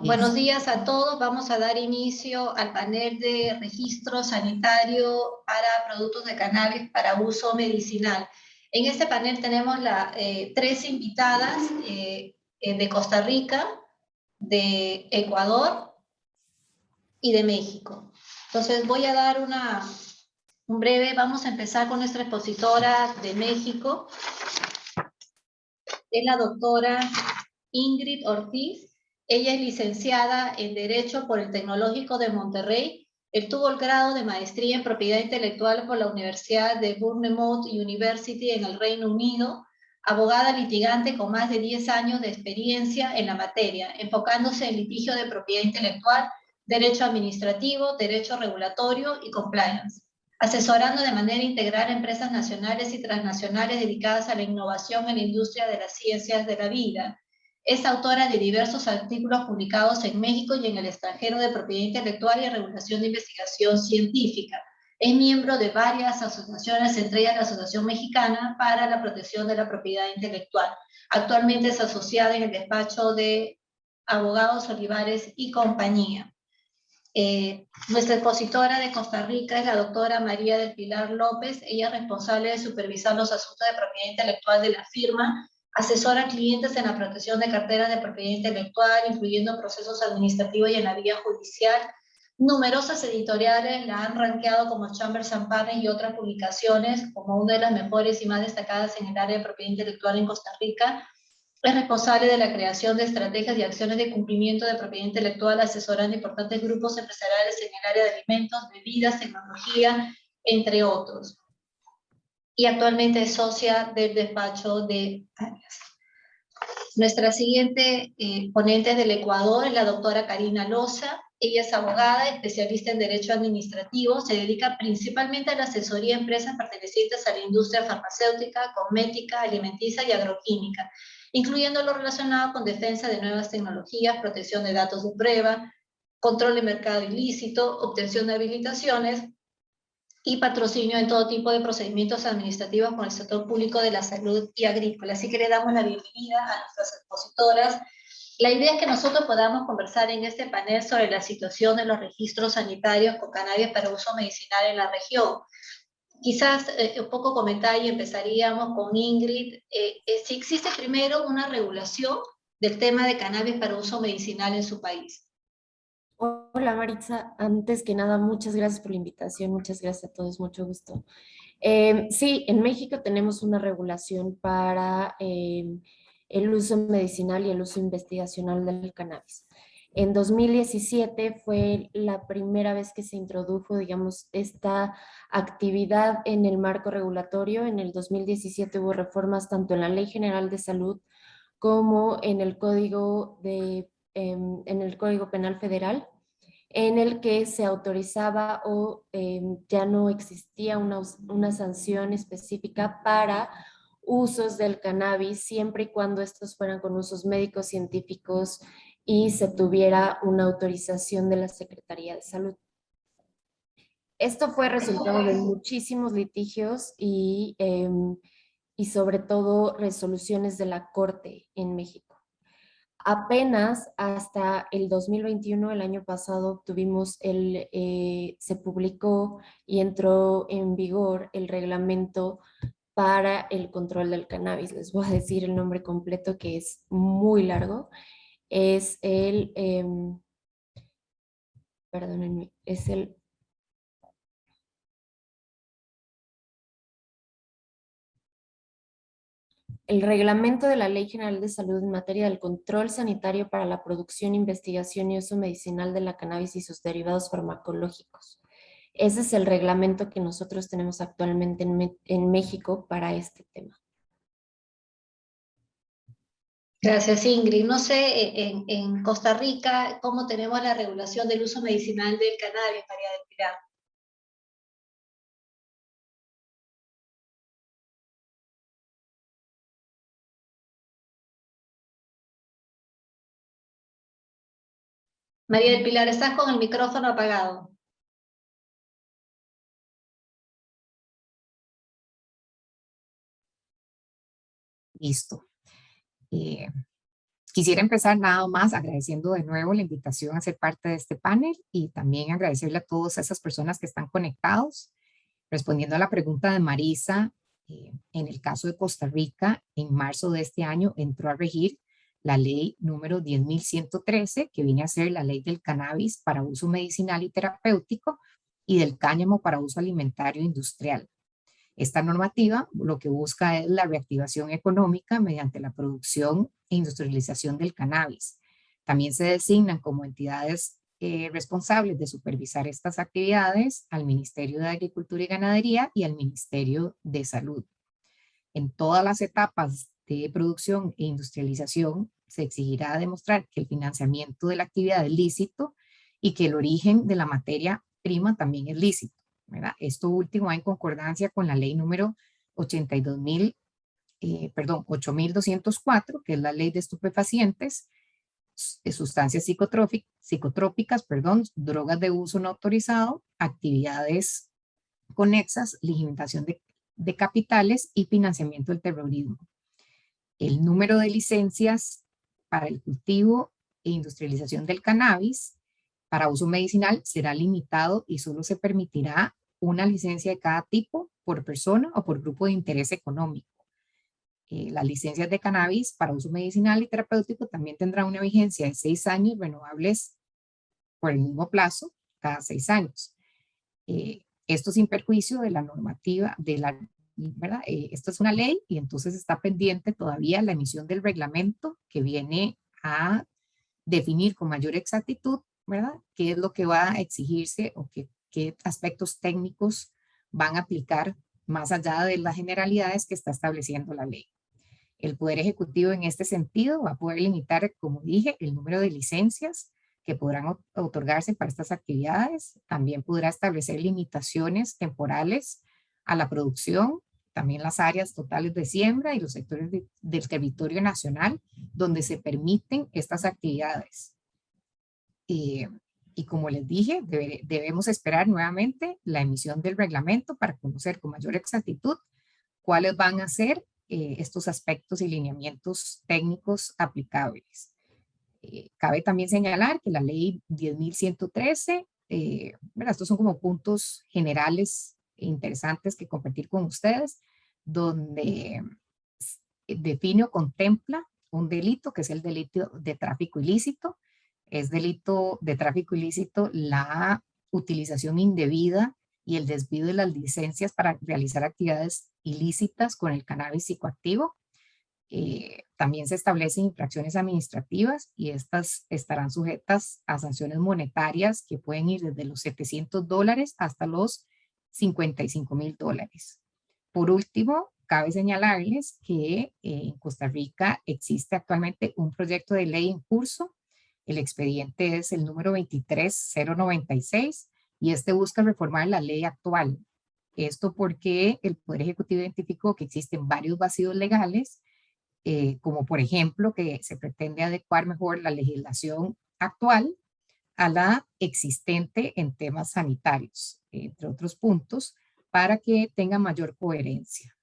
Buenos días a todos. Vamos a dar inicio al panel de registro sanitario para productos de cannabis para uso medicinal. En este panel tenemos tres invitadas de Costa Rica, de Ecuador y de México. Entonces voy a dar un breve, vamos a empezar con nuestra expositora de México. Es la doctora Ingrid Ortiz. Ella es licenciada en Derecho por el Tecnológico de Monterrey. Él tuvo el grado de maestría en Propiedad Intelectual por la Universidad de Bournemouth University en el Reino Unido. Abogada litigante con más de 10 años de experiencia en la materia, enfocándose en litigio de propiedad intelectual, derecho administrativo, derecho regulatorio y compliance, asesorando de manera integral a empresas nacionales y transnacionales dedicadas a la innovación en la industria de las ciencias de la vida. Es autora de diversos artículos publicados en México y en el extranjero de propiedad intelectual y regulación de investigación científica. Es miembro de varias asociaciones, entre ellas la Asociación Mexicana para la Protección de la Propiedad Intelectual. Actualmente es asociada en el despacho de Abogados Olivares y Compañía. Nuestra expositora de Costa Rica es la doctora María del Pilar López. Ella es responsable de supervisar los asuntos de propiedad intelectual de la firma, asesora a clientes en la protección de carteras de propiedad intelectual, incluyendo procesos administrativos y en la vía judicial. Numerosas editoriales la han rankeado como Chambers and Partners y otras publicaciones como una de las mejores y más destacadas en el área de propiedad intelectual en Costa Rica. Es responsable de la creación de estrategias y acciones de cumplimiento de propiedad intelectual, asesorando importantes grupos empresariales en el área de alimentos, bebidas, tecnología, entre otros. Y actualmente es socia del despacho de Arias. Nuestra siguiente ponente del Ecuador es la doctora Karina Loza. Ella es abogada, especialista en Derecho Administrativo, se dedica principalmente a la asesoría a empresas pertenecientes a la industria farmacéutica, cosmética, alimenticia y agroquímica, incluyendo lo relacionado con defensa de nuevas tecnologías, protección de datos de prueba, control de mercado ilícito, obtención de habilitaciones y patrocinio en todo tipo de procedimientos administrativos con el sector público de la salud y agrícola. Así que le damos la bienvenida a nuestras expositoras. La idea es que nosotros podamos conversar en este panel sobre la situación de los registros sanitarios con cannabis para uso medicinal en la región. Quizás un poco comentar y empezaríamos con Ingrid. Si existe primero una regulación del tema de cannabis para uso medicinal en su país. Hola Maritza, antes que nada muchas gracias por la invitación, muchas gracias a todos, mucho gusto. Sí, en México tenemos una regulación para el uso medicinal y el uso investigacional del cannabis. En 2017 fue la primera vez que se introdujo, digamos, esta actividad en el marco regulatorio. En el 2017 hubo reformas tanto en la Ley General de Salud como en el Código Penal Federal, en el que se autorizaba o ya no existía una sanción específica para usos del cannabis, siempre y cuando estos fueran con usos médicos, científicos y se tuviera una autorización de la Secretaría de Salud. Esto fue resultado de muchísimos litigios y sobre todo resoluciones de la Corte en México. Apenas hasta el 2021, el año pasado, se publicó y entró en vigor el reglamento para el control del cannabis. Les voy a decir el nombre completo, que es muy largo. Es perdónenme, es el Reglamento de la Ley General de Salud en materia del control sanitario para la producción, investigación y uso medicinal de la cannabis y sus derivados farmacológicos. Ese es el reglamento que nosotros tenemos actualmente en México para este tema. Gracias, Ingrid. No sé, en Costa Rica, ¿cómo tenemos la regulación del uso medicinal del cannabis, María del Pilar? María del Pilar, estás con el micrófono apagado. Listo. Quisiera empezar nada más agradeciendo de nuevo la invitación a ser parte de este panel y también agradecerle a todas esas personas que están conectados. Respondiendo a la pregunta de Marisa, en el caso de Costa Rica, en marzo de este año entró a regir la ley número 10.113, que viene a ser la ley del cannabis para uso medicinal y terapéutico y del cáñamo para uso alimentario e industrial. Esta normativa lo que busca es la reactivación económica mediante la producción e industrialización del cannabis. También se designan como entidades responsables de supervisar estas actividades al Ministerio de Agricultura y Ganadería y al Ministerio de Salud. En todas las etapas de producción e industrialización se exigirá demostrar que el financiamiento de la actividad es lícito y que el origen de la materia prima también es lícito, ¿verdad? Esto último va en concordancia con la ley número 8.204, que es la ley de estupefacientes, sustancias psicotrópicas, drogas de uso no autorizado, actividades conexas, limitación de capitales y financiamiento del terrorismo. El número de licencias para el cultivo e industrialización del cannabis para uso medicinal será limitado y solo se permitirá una licencia de cada tipo por persona o por grupo de interés económico. Las licencias de cannabis para uso medicinal y terapéutico también tendrán una vigencia de 6 años, renovables por el mismo plazo, cada 6 años. Esto sin perjuicio de la normativa, ¿verdad? Esto es una ley y entonces está pendiente todavía la emisión del reglamento que viene a definir con mayor exactitud, ¿verdad? Qué es lo que va a exigirse o qué aspectos técnicos van a aplicar más allá de las generalidades que está estableciendo la ley. El Poder Ejecutivo en este sentido va a poder limitar, como dije, el número de licencias que podrán otorgarse para estas actividades. También podrá establecer limitaciones temporales a la producción, también las áreas totales de siembra y los sectores del territorio nacional donde se permiten estas actividades. Y como les dije, debemos esperar nuevamente la emisión del reglamento para conocer con mayor exactitud cuáles van a ser estos aspectos y lineamientos técnicos aplicables. Cabe también señalar que la ley 10.113, estos son como puntos generales e interesantes que compartir con ustedes, donde define o contempla un delito que es el delito de tráfico ilícito. Es delito de tráfico ilícito la utilización indebida y el desvío de las licencias para realizar actividades ilícitas con el cannabis psicoactivo. También se establecen infracciones administrativas y estas estarán sujetas a sanciones monetarias que pueden ir desde los $700 hasta los $55,000. Por último, cabe señalarles que en Costa Rica existe actualmente un proyecto de ley en curso. El expediente es el número 23096 y este busca reformar la ley actual. Esto porque el Poder Ejecutivo identificó que existen varios vacíos legales, como por ejemplo que se pretende adecuar mejor la legislación actual a la existente en temas sanitarios, entre otros puntos, para que tenga mayor coherencia.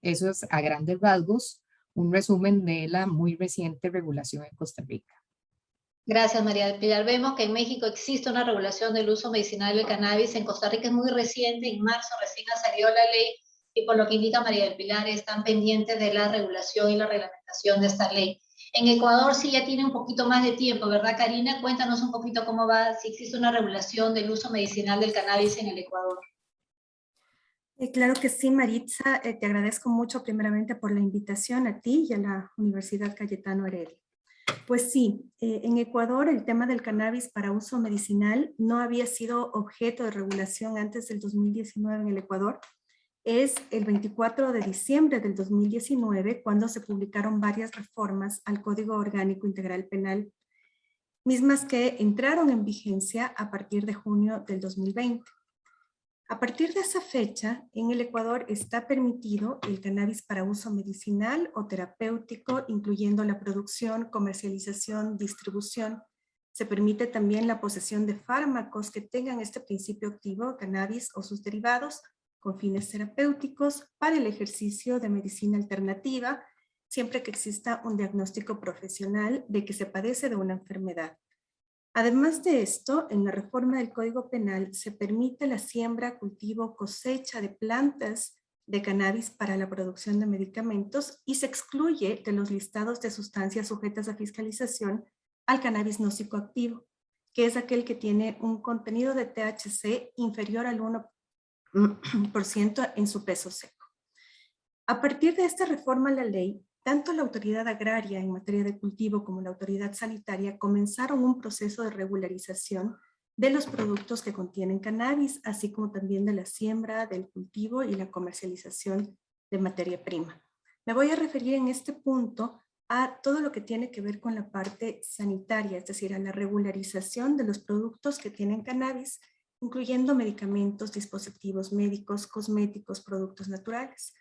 Eso es a grandes rasgos un resumen de la muy reciente regulación en Costa Rica. Gracias, María del Pilar. Vemos que en México existe una regulación del uso medicinal del cannabis. En Costa Rica es muy reciente, en marzo recién ha salido la ley y por lo que indica María del Pilar están pendientes de la regulación y la reglamentación de esta ley. En Ecuador sí ya tiene un poquito más de tiempo, ¿verdad, Karina? Cuéntanos un poquito cómo va, si existe una regulación del uso medicinal del cannabis en el Ecuador. Claro que sí, Maritza. Te agradezco mucho primeramente por la invitación a ti y a la Universidad Cayetano Heredia. Pues sí, en Ecuador el tema del cannabis para uso medicinal no había sido objeto de regulación antes del 2019 en el Ecuador. Es el 24 de diciembre del 2019 cuando se publicaron varias reformas al Código Orgánico Integral Penal, mismas que entraron en vigencia a partir de junio del 2020. A partir de esa fecha, en el Ecuador está permitido el cannabis para uso medicinal o terapéutico, incluyendo la producción, comercialización, distribución. Se permite también la posesión de fármacos que tengan este principio activo, cannabis o sus derivados, con fines terapéuticos para el ejercicio de medicina alternativa, siempre que exista un diagnóstico profesional de que se padece de una enfermedad. Además de esto, en la reforma del Código Penal se permite la siembra, cultivo, cosecha de plantas de cannabis para la producción de medicamentos y se excluye de los listados de sustancias sujetas a fiscalización al cannabis no psicoactivo, que es aquel que tiene un contenido de THC inferior al 1% en su peso seco. A partir de esta reforma a la ley, tanto la autoridad agraria en materia de cultivo como la autoridad sanitaria comenzaron un proceso de regularización de los productos que contienen cannabis, así como también de la siembra, del cultivo y la comercialización de materia prima. Me voy a referir en este punto a todo lo que tiene que ver con la parte sanitaria, es decir, a la regularización de los productos que tienen cannabis, incluyendo medicamentos, dispositivos médicos, cosméticos, productos naturales.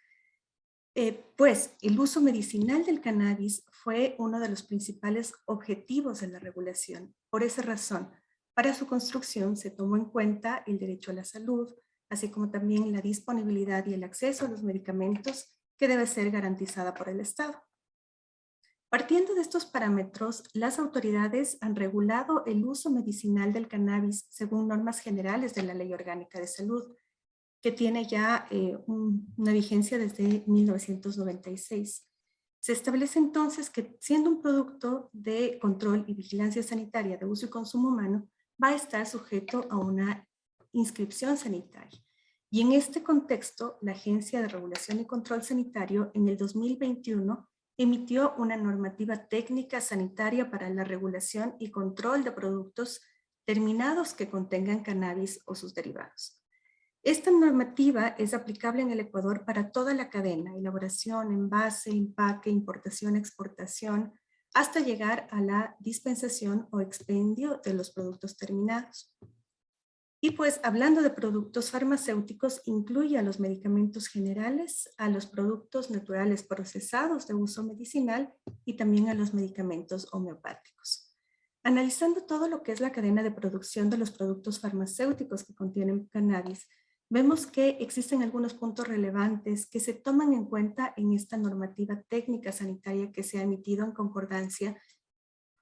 Pues el uso medicinal del cannabis fue uno de los principales objetivos de la regulación. Por esa razón, para su construcción se tomó en cuenta el derecho a la salud, así como también la disponibilidad y el acceso a los medicamentos que debe ser garantizada por el Estado. Partiendo de estos parámetros, las autoridades han regulado el uso medicinal del cannabis según normas generales de la Ley Orgánica de Salud, que tiene ya una vigencia desde 1996. Se establece entonces que, siendo un producto de control y vigilancia sanitaria de uso y consumo humano, va a estar sujeto a una inscripción sanitaria. Y en este contexto, la Agencia de Regulación y Control Sanitario en el 2021 emitió una normativa técnica sanitaria para la regulación y control de productos terminados que contengan cannabis o sus derivados. Esta normativa es aplicable en el Ecuador para toda la cadena: elaboración, envase, empaque, importación, exportación, hasta llegar a la dispensación o expendio de los productos terminados. Y pues, hablando de productos farmacéuticos, incluye a los medicamentos generales, a los productos naturales procesados de uso medicinal y también a los medicamentos homeopáticos. Analizando todo lo que es la cadena de producción de los productos farmacéuticos que contienen cannabis, vemos que existen algunos puntos relevantes que se toman en cuenta en esta normativa técnica sanitaria que se ha emitido en concordancia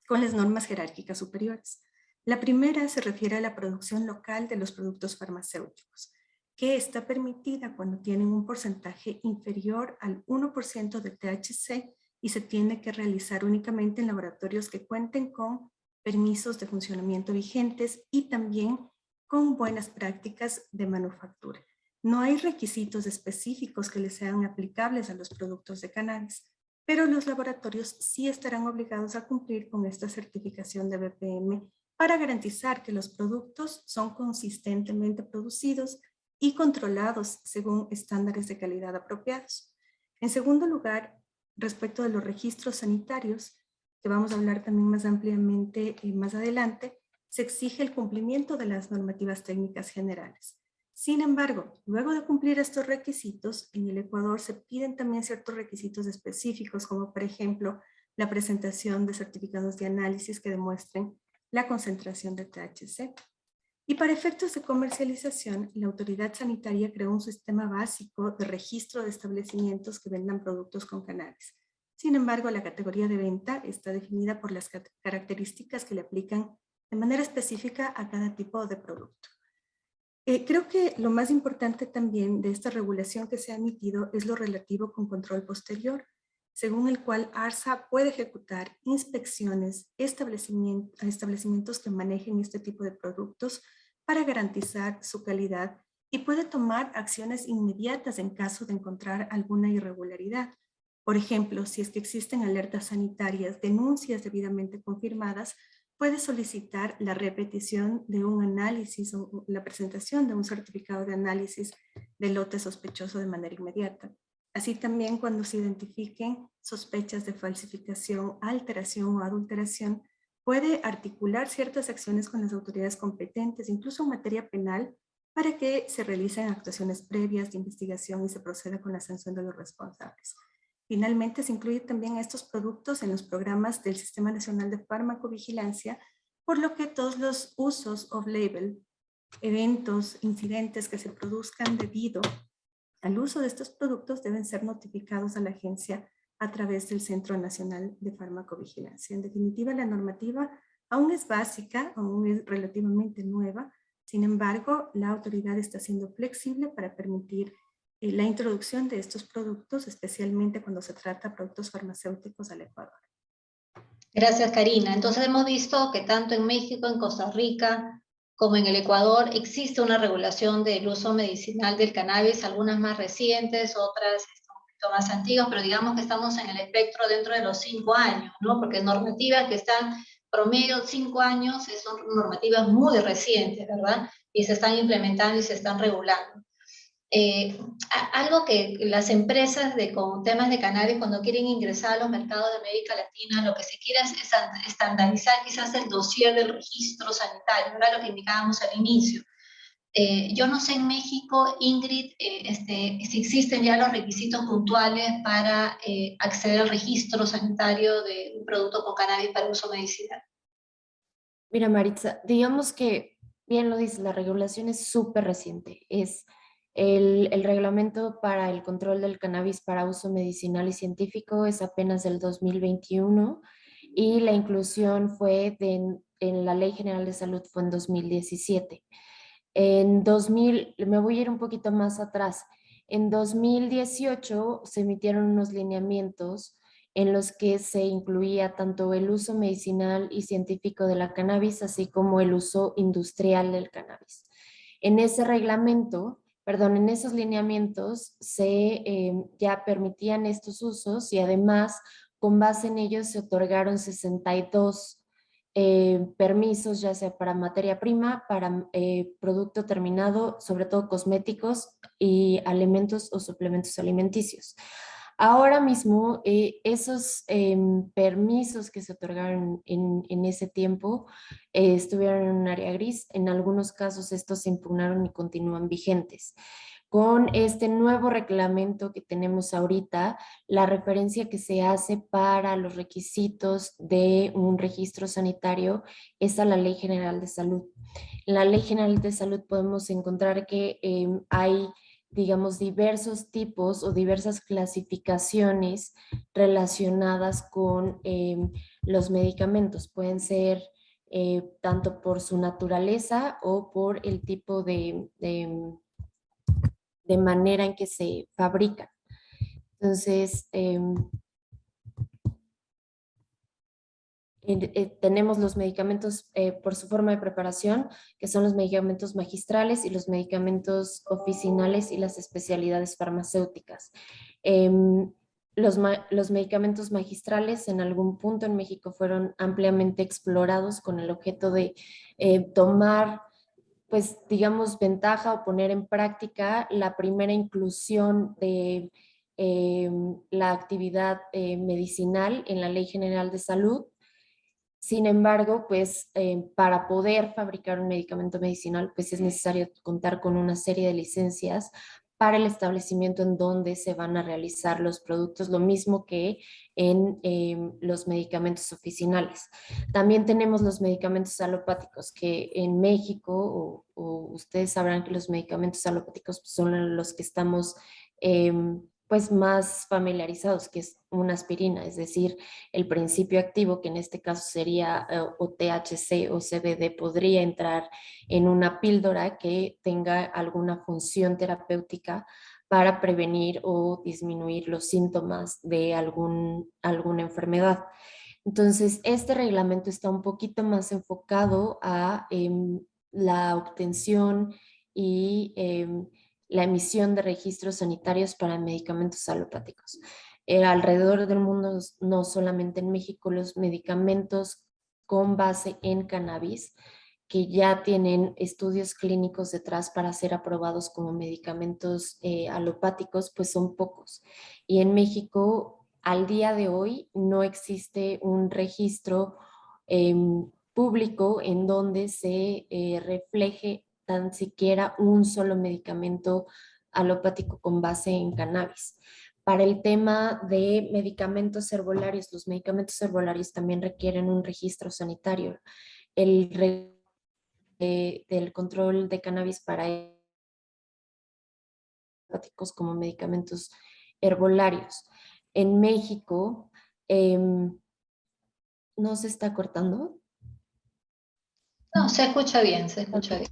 con las normas jerárquicas superiores. La primera se refiere a la producción local de los productos farmacéuticos, que está permitida cuando tienen un porcentaje inferior al 1% de THC y se tiene que realizar únicamente en laboratorios que cuenten con permisos de funcionamiento vigentes y también con buenas prácticas de manufactura. No hay requisitos específicos que les sean aplicables a los productos de cannabis, pero los laboratorios sí estarán obligados a cumplir con esta certificación de BPM para garantizar que los productos son consistentemente producidos y controlados según estándares de calidad apropiados. En segundo lugar, respecto de los registros sanitarios, que vamos a hablar también más ampliamente más adelante, se exige el cumplimiento de las normativas técnicas generales. Sin embargo, luego de cumplir estos requisitos, en el Ecuador se piden también ciertos requisitos específicos, como por ejemplo la presentación de certificados de análisis que demuestren la concentración de THC. Y para efectos de comercialización, la autoridad sanitaria creó un sistema básico de registro de establecimientos que vendan productos con cannabis. Sin embargo, la categoría de venta está definida por las características que le aplican de manera específica a cada tipo de producto. Creo que lo más importante también de esta regulación que se ha emitido es lo relativo con control posterior, según el cual ARSA puede ejecutar inspecciones a establecimientos que manejen este tipo de productos para garantizar su calidad y puede tomar acciones inmediatas en caso de encontrar alguna irregularidad. Por ejemplo, si es que existen alertas sanitarias, denuncias debidamente confirmadas, puede solicitar la repetición de un análisis o la presentación de un certificado de análisis de lote sospechoso de manera inmediata. Así también, cuando se identifiquen sospechas de falsificación, alteración o adulteración, puede articular ciertas acciones con las autoridades competentes, incluso en materia penal, para que se realicen actuaciones previas de investigación y se proceda con la sanción de los responsables. Finalmente, se incluye también a estos productos en los programas del Sistema Nacional de Farmacovigilancia, por lo que todos los usos off-label, eventos, incidentes que se produzcan debido al uso de estos productos deben ser notificados a la Agencia a través del Centro Nacional de Farmacovigilancia. En definitiva, la normativa aún es básica, aún es relativamente nueva. Sin embargo, la autoridad está siendo flexible para permitir la introducción de estos productos, especialmente cuando se trata de productos farmacéuticos al Ecuador. Gracias, Karina. Entonces hemos visto que tanto en México, en Costa Rica, como en el Ecuador existe una regulación del uso medicinal del cannabis, algunas más recientes, otras un poquito más antiguas, pero digamos que estamos en el espectro dentro de los 5 años, ¿no? Porque normativas que están promedio 5 años son normativas muy recientes, ¿verdad? Y se están implementando y se están regulando. Algo que las empresas con temas de cannabis cuando quieren ingresar a los mercados de América Latina, lo que se quiere es estandarizar quizás el dossier del registro sanitario, ¿verdad? Lo que indicábamos al inicio. Yo no sé en México, Ingrid, si existen ya los requisitos puntuales para acceder al registro sanitario de un producto con cannabis para uso medicinal. Mira, Maritza, digamos que, bien lo dice, la regulación es súper reciente. Es el reglamento para el control del cannabis para uso medicinal y científico es apenas del 2021 y la inclusión fue en la Ley General de Salud fue en 2017. En 2000, me voy a ir un poquito más atrás. En 2018 se emitieron unos lineamientos en los que se incluía tanto el uso medicinal y científico de la cannabis, así como el uso industrial del cannabis. En ese reglamento, perdón, en esos lineamientos ya permitían estos usos y además con base en ellos se otorgaron 62 permisos, ya sea para materia prima, para producto terminado, sobre todo cosméticos y alimentos o suplementos alimenticios. Ahora mismo, esos permisos que se otorgaron en ese tiempo estuvieron en un área gris. En algunos casos estos se impugnaron y continúan vigentes. Con este nuevo reglamento que tenemos ahorita, la referencia que se hace para los requisitos de un registro sanitario es a la Ley General de Salud. En la Ley General de Salud podemos encontrar que hay, digamos, diversos tipos o diversas clasificaciones relacionadas con los medicamentos. Pueden ser tanto por su naturaleza o por el tipo de manera en que se fabrican. Entonces, tenemos los medicamentos por su forma de preparación, que son los medicamentos magistrales y los medicamentos oficinales y las especialidades farmacéuticas. Los medicamentos magistrales en algún punto en México fueron ampliamente explorados con el objeto de tomar, pues digamos, ventaja o poner en práctica la primera inclusión de la actividad medicinal en la Ley General de Salud. Sin embargo, pues para poder fabricar un medicamento medicinal, pues es necesario contar con una serie de licencias para el establecimiento en donde se van a realizar los productos, lo mismo que en los medicamentos oficinales. También tenemos los medicamentos alopáticos, que en México, o ustedes sabrán que los medicamentos alopáticos son los que estamos pues más familiarizados, que es una aspirina, es decir, el principio activo, que en este caso sería o THC o CBD, podría entrar en una píldora que tenga alguna función terapéutica para prevenir o disminuir los síntomas de alguna enfermedad. Entonces, este reglamento está un poquito más enfocado a la obtención y la emisión de registros sanitarios para medicamentos alopáticos. Alrededor del mundo, no solamente en México, los medicamentos con base en cannabis que ya tienen estudios clínicos detrás para ser aprobados como medicamentos alopáticos, pues son pocos. Y en México, al día de hoy, no existe un registro público en donde se refleje tan siquiera un solo medicamento alopático con base en cannabis. Para el tema de medicamentos herbolarios, los medicamentos herbolarios también requieren un registro sanitario. Del control de cannabis para alopáticos como medicamentos herbolarios. En México, ¿no se está cortando? No, se escucha bien, se escucha Ok.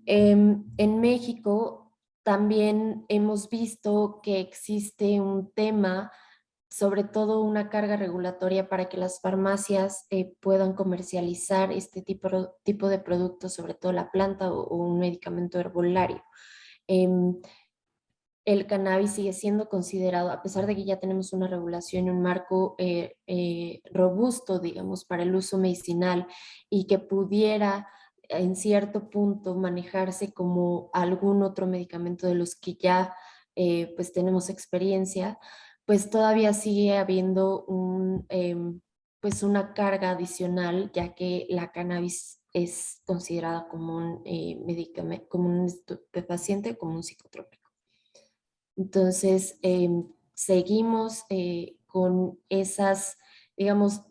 bien. En México también hemos visto que existe un tema, sobre todo una carga regulatoria para que las farmacias puedan comercializar este tipo de productos, sobre todo la planta o un medicamento herbolario. Em, el cannabis sigue siendo considerado, a pesar de que ya tenemos una regulación y un marco robusto, digamos, para el uso medicinal y que pudiera en cierto punto manejarse como algún otro medicamento de los que ya pues tenemos experiencia, pues todavía sigue habiendo pues una carga adicional, ya que la cannabis es considerada como un medicamento, como un estupefaciente, como un psicotrópico. Entonces, seguimos con esas, digamos,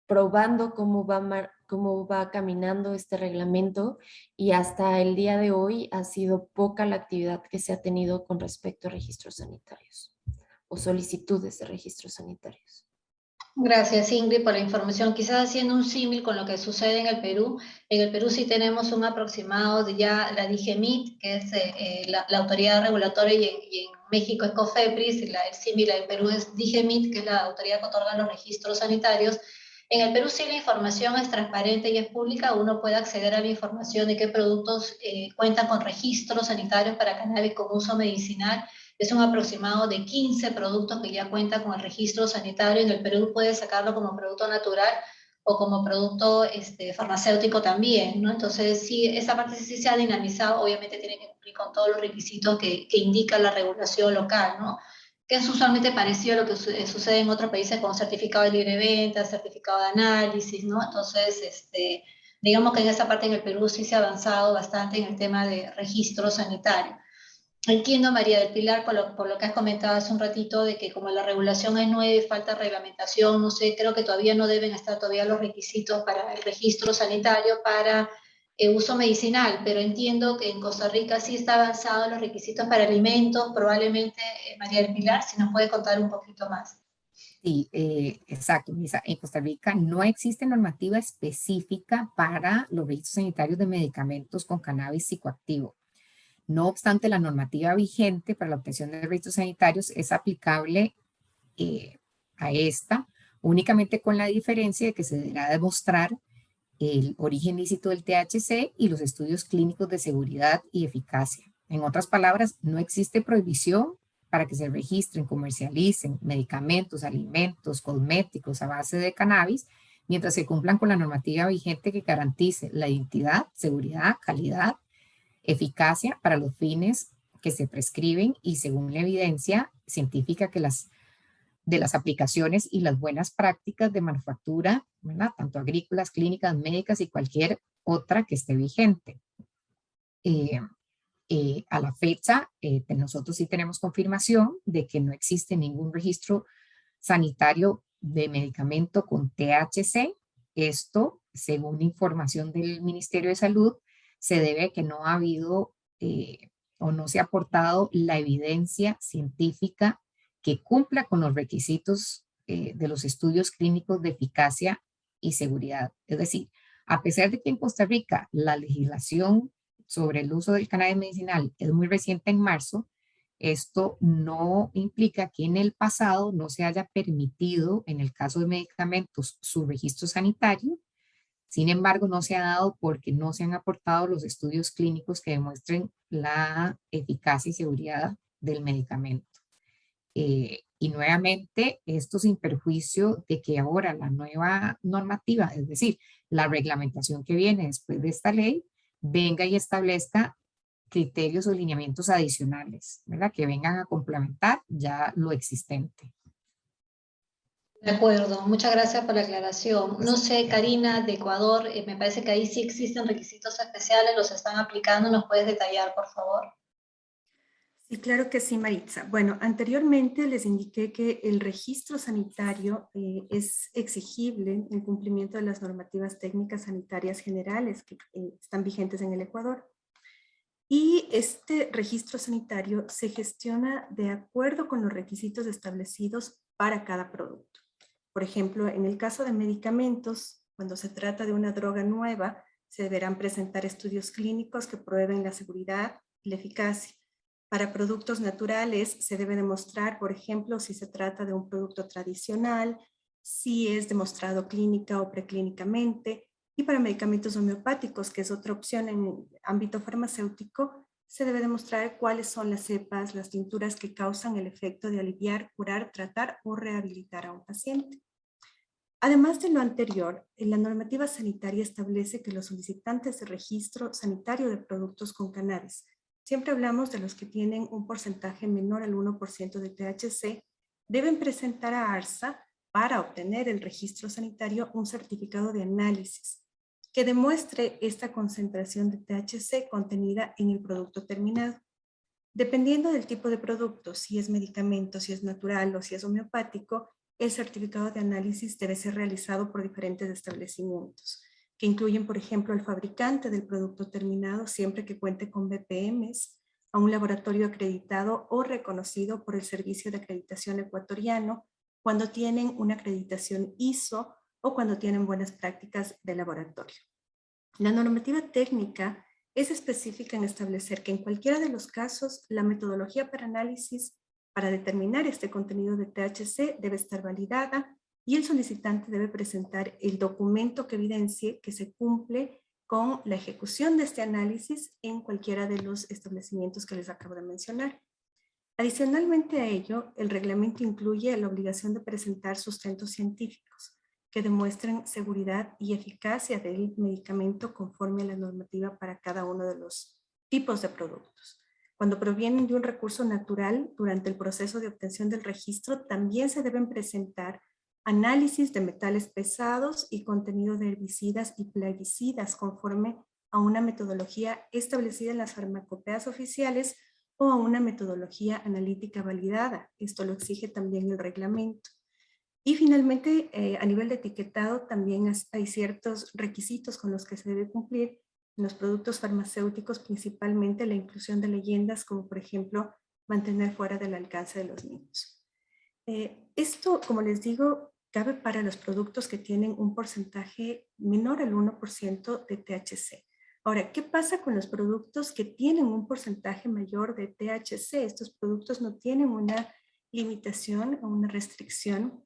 probando cómo va caminando este reglamento, y hasta el día de hoy ha sido poca la actividad que se ha tenido con respecto a registros sanitarios o solicitudes de registros sanitarios. Gracias, Ingrid, por la información. Quizás haciendo un símil con lo que sucede en el Perú. En el Perú sí tenemos un aproximado de ya la DIGEMIT, que es la autoridad regulatoria, y en México es COFEPRIS, y el símil en Perú es DIGEMIT, que es la autoridad que otorga los registros sanitarios. En el Perú sí la información es transparente y es pública. Uno puede acceder a la información de qué productos cuentan con registros sanitarios para cannabis con uso medicinal. Es un aproximado de 15 productos que ya cuentan con el registro sanitario. En el Perú puede sacarlo como producto natural o como producto farmacéutico también, ¿no? Entonces, sí, esa parte sí se ha dinamizado, obviamente tiene que cumplir con todos los requisitos que indica la regulación local, ¿no? Que es usualmente parecido a lo que sucede en otros países con certificado de libre venta, certificado de análisis, ¿no? Entonces, digamos que en esa parte en el Perú sí se ha avanzado bastante en el tema de registro sanitario. Entiendo, María del Pilar, por lo que has comentado hace un ratito, de que como la regulación es nueva y falta reglamentación, no sé, creo que todavía no deben estar todavía los requisitos para el registro sanitario para uso medicinal, pero entiendo que en Costa Rica sí está avanzado los requisitos para alimentos. Probablemente, María del Pilar, si nos puede contar un poquito más. Sí, exacto, Lisa. En Costa Rica no existe normativa específica para los registros sanitarios de medicamentos con cannabis psicoactivo. No obstante, la normativa vigente para la obtención de registros sanitarios es aplicable a esta únicamente con la diferencia de que se deberá demostrar el origen lícito del THC y los estudios clínicos de seguridad y eficacia. En otras palabras, no existe prohibición para que se registren, comercialicen medicamentos, alimentos, cosméticos a base de cannabis, mientras se cumplan con la normativa vigente que garantice la identidad, seguridad, calidad, eficacia para los fines que se prescriben y según la evidencia científica de las aplicaciones y las buenas prácticas de manufactura, ¿verdad? Tanto agrícolas, clínicas, médicas y cualquier otra que esté vigente. A la fecha, nosotros sí tenemos confirmación de que no existe ningún registro sanitario de medicamento con THC. Esto, según información del Ministerio de Salud, se debe a que no ha habido o no se ha aportado la evidencia científica que cumpla con los requisitos de los estudios clínicos de eficacia y seguridad. Es decir, a pesar de que en Costa Rica la legislación sobre el uso del cannabis medicinal es muy reciente, en marzo, esto no implica que en el pasado no se haya permitido, en el caso de medicamentos, su registro sanitario. Sin embargo, no se ha dado porque no se han aportado los estudios clínicos que demuestren la eficacia y seguridad del medicamento. Y nuevamente, esto sin perjuicio de que ahora la nueva normativa, es decir, la reglamentación que viene después de esta ley, venga y establezca criterios o lineamientos adicionales, ¿verdad? Que vengan a complementar ya lo existente. De acuerdo, muchas gracias por la aclaración. No sé, Karina, de Ecuador, me parece que ahí sí existen requisitos especiales, los están aplicando. ¿Nos puedes detallar, por favor? Sí, claro que sí, Maritza. Bueno, anteriormente les indiqué que el registro sanitario es exigible en cumplimiento de las normativas técnicas sanitarias generales que están vigentes en el Ecuador. Y este registro sanitario se gestiona de acuerdo con los requisitos establecidos para cada producto. Por ejemplo, en el caso de medicamentos, cuando se trata de una droga nueva, se deberán presentar estudios clínicos que prueben la seguridad y la eficacia. Para productos naturales se debe demostrar, por ejemplo, si se trata de un producto tradicional, si es demostrado clínica o preclínicamente. Y para medicamentos homeopáticos, que es otra opción en el ámbito farmacéutico, se debe demostrar cuáles son las cepas, las tinturas que causan el efecto de aliviar, curar, tratar o rehabilitar a un paciente. Además de lo anterior, la normativa sanitaria establece que los solicitantes de registro sanitario de productos con cannabis, siempre hablamos de los que tienen un porcentaje menor al 1% de THC, deben presentar a ARSA para obtener el registro sanitario un certificado de análisis que demuestre esta concentración de THC contenida en el producto terminado. Dependiendo del tipo de producto, si es medicamento, si es natural o si es homeopático, el certificado de análisis debe ser realizado por diferentes establecimientos, que incluyen, por ejemplo, el fabricante del producto terminado, siempre que cuente con BPMs, a un laboratorio acreditado o reconocido por el Servicio de Acreditación Ecuatoriano, cuando tienen una acreditación ISO o cuando tienen buenas prácticas de laboratorio. La normativa técnica es específica en establecer que en cualquiera de los casos la metodología para análisis para determinar este contenido de THC debe estar validada y el solicitante debe presentar el documento que evidencie que se cumple con la ejecución de este análisis en cualquiera de los establecimientos que les acabo de mencionar. Adicionalmente a ello, el reglamento incluye la obligación de presentar sustentos científicos que demuestren seguridad y eficacia del medicamento conforme a la normativa para cada uno de los tipos de productos. Cuando provienen de un recurso natural, durante el proceso de obtención del registro, también se deben presentar análisis de metales pesados y contenido de herbicidas y plaguicidas conforme a una metodología establecida en las farmacopeas oficiales o a una metodología analítica validada. Esto lo exige también el reglamento. Y finalmente, a nivel de etiquetado, también hay ciertos requisitos con los que se debe cumplir en los productos farmacéuticos, principalmente la inclusión de leyendas, como por ejemplo, mantener fuera del alcance de los niños. Esto, como les digo, cabe para los productos que tienen un porcentaje menor al 1% de THC. Ahora, ¿qué pasa con los productos que tienen un porcentaje mayor de THC? Estos productos no tienen una limitación o una restricción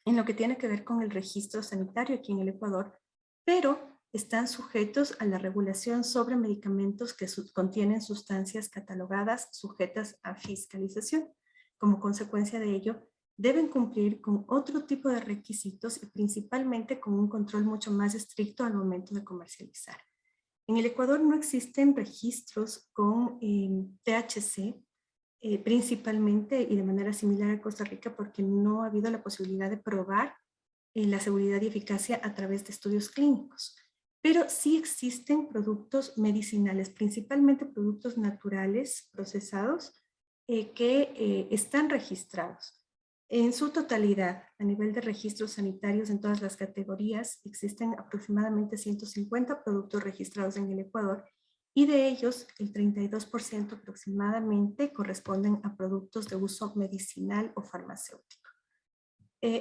en lo que tiene que ver con el registro sanitario aquí en el Ecuador, pero están sujetos a la regulación sobre medicamentos que contienen sustancias catalogadas sujetas a fiscalización. Como consecuencia de ello, deben cumplir con otro tipo de requisitos y principalmente con un control mucho más estricto al momento de comercializar. En el Ecuador no existen registros con THC, principalmente y de manera similar a Costa Rica, porque no ha habido la posibilidad de probar la seguridad y eficacia a través de estudios clínicos. Pero sí existen productos medicinales, principalmente productos naturales procesados que están registrados. En su totalidad, a nivel de registros sanitarios en todas las categorías, existen aproximadamente 150 productos registrados en el Ecuador, y de ellos el 32% aproximadamente corresponden a productos de uso medicinal o farmacéutico.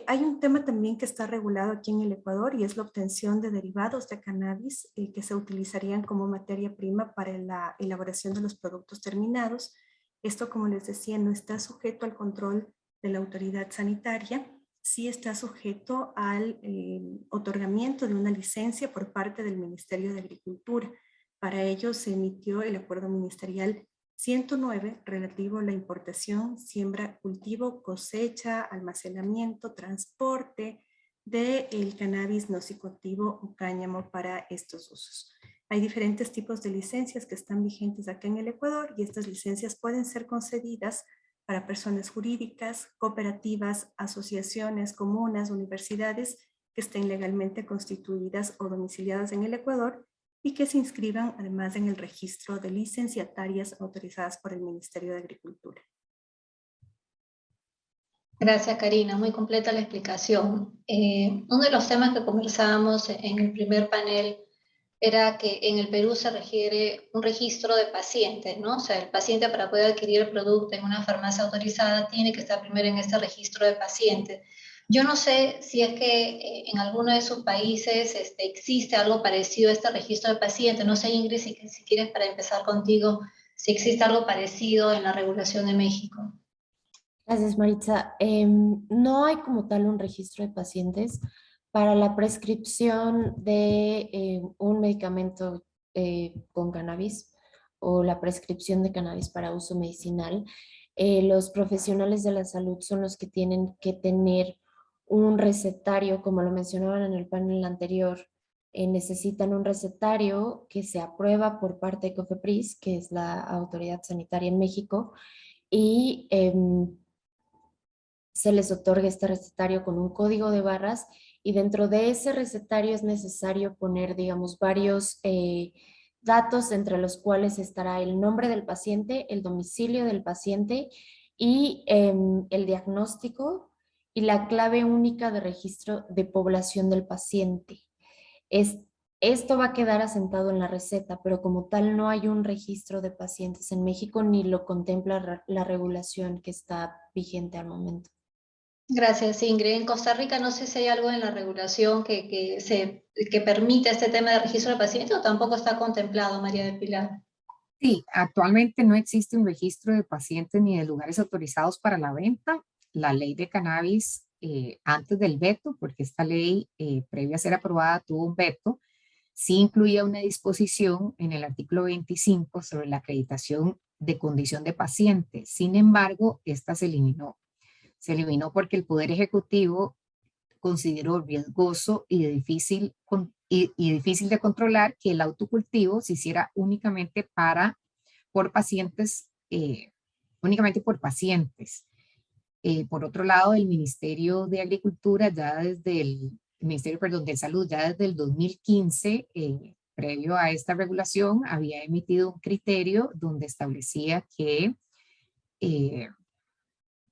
Hay un tema también que está regulado aquí en el Ecuador y es la obtención de derivados de cannabis que se utilizarían como materia prima para la elaboración de los productos terminados. Esto, como les decía, no está sujeto al control de la autoridad sanitaria, sí está sujeto al otorgamiento de una licencia por parte del Ministerio de Agricultura. Para ello se emitió el Acuerdo Ministerial 109 relativo a la importación, siembra, cultivo, cosecha, almacenamiento, transporte del cannabis no psicoactivo o cáñamo para estos usos. Hay diferentes tipos de licencias que están vigentes acá en el Ecuador y estas licencias pueden ser concedidas para personas jurídicas, cooperativas, asociaciones, comunas, universidades que estén legalmente constituidas o domiciliadas en el Ecuador y que se inscriban además en el registro de licenciatarias autorizadas por el Ministerio de Agricultura. Gracias, Karina. Muy completa la explicación. Uno de los temas que conversábamos en el primer panel era que en el Perú se requiere un registro de pacientes, ¿no? O sea, el paciente para poder adquirir el producto en una farmacia autorizada tiene que estar primero en este registro de pacientes. Yo no sé si es que en alguno de sus países existe algo parecido a este registro de pacientes. No sé, Ingrid, si quieres para empezar contigo, si existe algo parecido en la regulación de México. Gracias, Maritza. No hay como tal un registro de pacientes para la prescripción de un medicamento con cannabis o la prescripción de cannabis para uso medicinal. Los profesionales de la salud son los que tienen que tener un recetario, como lo mencionaban en el panel anterior. Necesitan un recetario que se aprueba por parte de COFEPRIS, que es la autoridad sanitaria en México, y se les otorga este recetario con un código de barras, y dentro de ese recetario es necesario poner, digamos, varios datos, entre los cuales estará el nombre del paciente, el domicilio del paciente y el diagnóstico y la clave única de registro de población del paciente. Esto va a quedar asentado en la receta, pero como tal no hay un registro de pacientes en México ni lo contempla la regulación que está vigente al momento. Gracias, Ingrid. En Costa Rica no sé si hay algo en la regulación que permita este tema de registro de pacientes o tampoco está contemplado, María del Pilar. Sí, actualmente no existe un registro de pacientes ni de lugares autorizados para la venta. La ley de cannabis, antes del veto, porque esta ley, previa a ser aprobada, tuvo un veto, sí incluía una disposición en el artículo 25 sobre la acreditación de condición de paciente. Sin embargo, esta se eliminó. Se eliminó porque el Poder Ejecutivo consideró riesgoso y difícil de controlar que el autocultivo se hiciera únicamente por pacientes, únicamente por pacientes. Por otro lado, el Ministerio de Agricultura, ya desde el Ministerio, perdón, de Salud, ya desde el 2015, previo a esta regulación, había emitido un criterio donde establecía que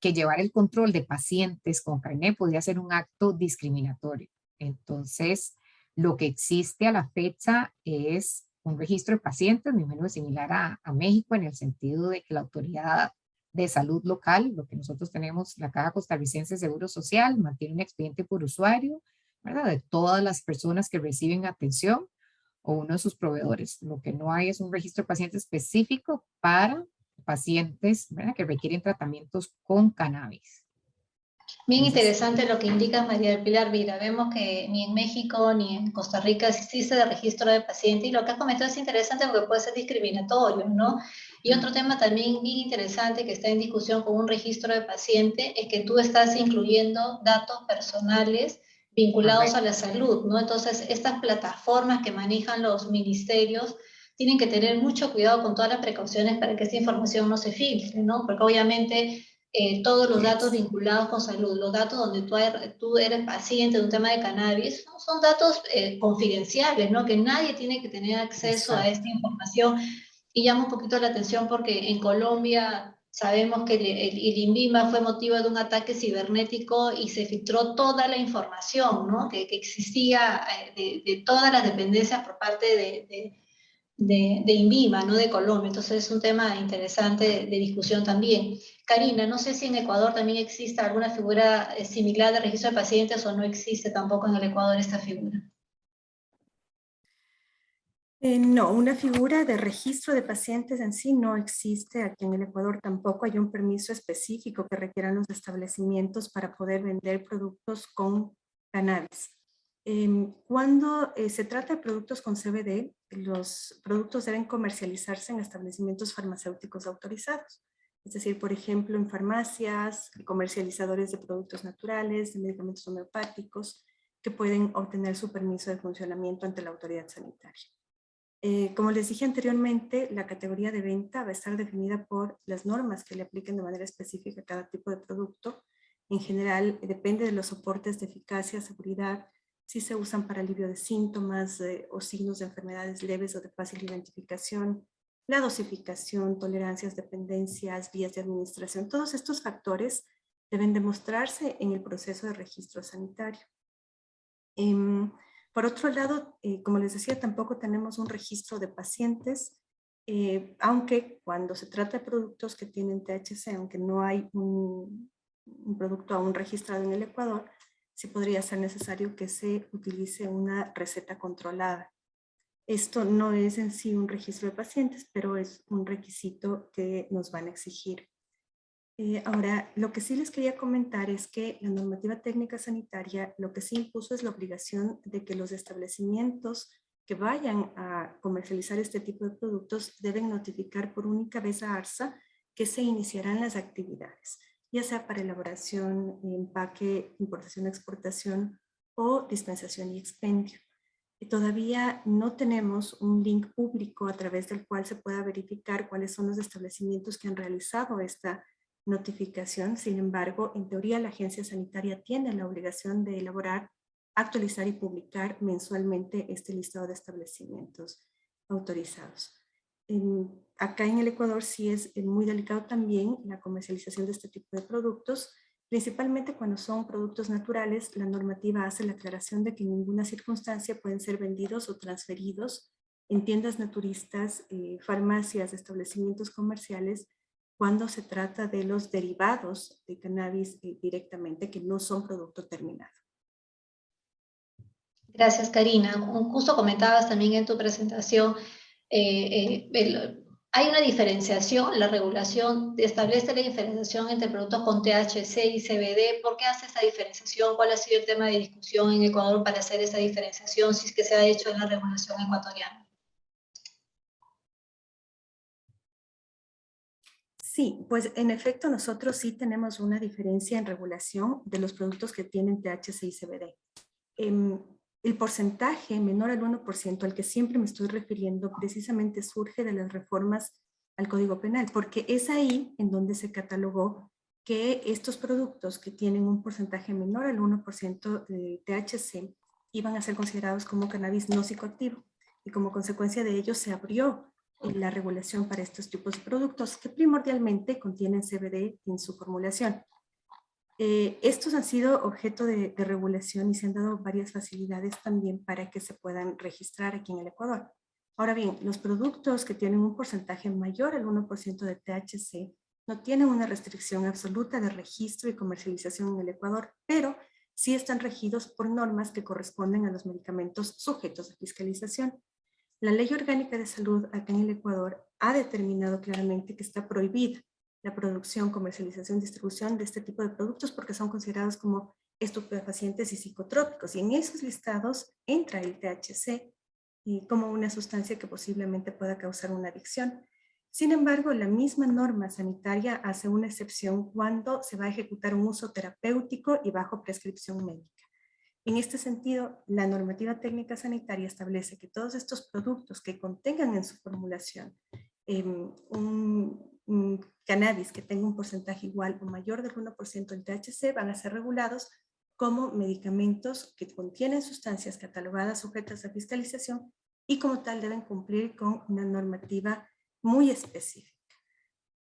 llevar el control de pacientes con carné podía ser un acto discriminatorio. Entonces, lo que existe a la fecha es un registro de pacientes, muy menos similar a México, en el sentido de que la autoridad de salud local, lo que nosotros tenemos, la Caja Costarricense de Seguro Social, mantiene un expediente por usuario, ¿verdad?, de todas las personas que reciben atención o uno de sus proveedores. Lo que no hay es un registro de pacientes específico para pacientes, ¿verdad?, que requieren tratamientos con cannabis. Bien Entonces, interesante lo que indica María del Pilar. Mira, vemos que ni en México ni en Costa Rica existe el registro de paciente, y lo que has comentado es interesante porque puede ser discriminatorio, ¿no? Y otro tema también bien interesante que está en discusión con un registro de paciente es que tú estás incluyendo datos personales vinculados a la salud, ¿no? Entonces, estas plataformas que manejan los ministerios tienen que tener mucho cuidado con todas las precauciones para que esta información no se filtre, ¿no? Porque obviamente todos los datos vinculados con salud, los datos donde tú eres paciente de un tema de cannabis, son datos confidenciales, ¿no? Que nadie tiene que tener acceso a esta información. Y llama un poquito la atención porque en Colombia sabemos que el INVIMA fue motivo de un ataque cibernético y se filtró toda la información, ¿no?, que existía de todas las dependencias por parte de INVIMA, ¿no?, de Colombia. Entonces es un tema interesante de discusión también. Karina, no sé si en Ecuador también existe alguna figura similar de registro de pacientes o no existe tampoco en el Ecuador esta figura. No, una figura de registro de pacientes en sí no existe. Aquí en el Ecuador tampoco hay un permiso específico que requieran los establecimientos para poder vender productos con cannabis. Cuando se trata de productos con CBD, los productos deben comercializarse en establecimientos farmacéuticos autorizados. Es decir, por ejemplo, en farmacias, comercializadores de productos naturales, de medicamentos homeopáticos, que pueden obtener su permiso de funcionamiento ante la autoridad sanitaria. Como les dije anteriormente, la categoría de venta va a estar definida por las normas que le apliquen de manera específica a cada tipo de producto. En general, depende de los soportes de eficacia, seguridad, si se usan para alivio de síntomas o signos de enfermedades leves o de fácil identificación, la dosificación, tolerancias, dependencias, vías de administración. Todos estos factores deben demostrarse en el proceso de registro sanitario. Por otro lado, como les decía, tampoco tenemos un registro de pacientes, aunque cuando se trata de productos que tienen THC, aunque no hay un producto aún registrado en el Ecuador, sí podría ser necesario que se utilice una receta controlada. Esto no es en sí un registro de pacientes, pero es un requisito que nos van a exigir. Ahora, lo que sí les quería comentar es que la normativa técnica sanitaria lo que sí impuso es la obligación de que los establecimientos que vayan a comercializar este tipo de productos deben notificar por única vez a ARSA que se iniciarán las actividades, ya sea para elaboración, empaque, importación, exportación o dispensación y expendio. Todavía no tenemos un link público a través del cual se pueda verificar cuáles son los establecimientos que han realizado esta notificación. Sin embargo, en teoría la agencia sanitaria tiene la obligación de elaborar, actualizar y publicar mensualmente este listado de establecimientos autorizados. Acá en el Ecuador sí es muy delicado también la comercialización de este tipo de productos. Principalmente cuando son productos naturales, la normativa hace la aclaración de que en ninguna circunstancia pueden ser vendidos o transferidos en tiendas naturistas, farmacias, establecimientos comerciales, cuando se trata de los derivados de cannabis directamente, que no son producto terminado. Gracias, Karina. Justo comentabas también en tu presentación, hay una diferenciación, la regulación establece la diferenciación entre productos con THC y CBD. ¿Por qué hace esa diferenciación? ¿Cuál ha sido el tema de discusión en Ecuador para hacer esa diferenciación, si es que se ha hecho en la regulación ecuatoriana? Sí, pues en efecto nosotros sí tenemos una diferencia en regulación de los productos que tienen THC y CBD. El porcentaje menor al 1% al que siempre me estoy refiriendo precisamente surge de las reformas al Código Penal, porque es ahí en donde se catalogó que estos productos que tienen un porcentaje menor al 1% de THC iban a ser considerados como cannabis no psicoactivo, y como consecuencia de ello se abrió la regulación para estos tipos de productos que primordialmente contienen CBD en su formulación. Estos han sido objeto de regulación y se han dado varias facilidades también para que se puedan registrar aquí en el Ecuador. Ahora bien, los productos que tienen un porcentaje mayor al 1% de THC no tienen una restricción absoluta de registro y comercialización en el Ecuador, pero sí están regidos por normas que corresponden a los medicamentos sujetos a fiscalización. La Ley Orgánica de Salud acá en el Ecuador ha determinado claramente que está prohibida la producción, comercialización, distribución de este tipo de productos porque son considerados como estupefacientes y psicotrópicos. Y en esos listados entra el THC como una sustancia que posiblemente pueda causar una adicción. Sin embargo, la misma norma sanitaria hace una excepción cuando se va a ejecutar un uso terapéutico y bajo prescripción médica. En este sentido, la normativa técnica sanitaria establece que todos estos productos que contengan en su formulación un cannabis que tenga un porcentaje igual o mayor del 1% del THC van a ser regulados como medicamentos que contienen sustancias catalogadas sujetas a fiscalización y como tal deben cumplir con una normativa muy específica.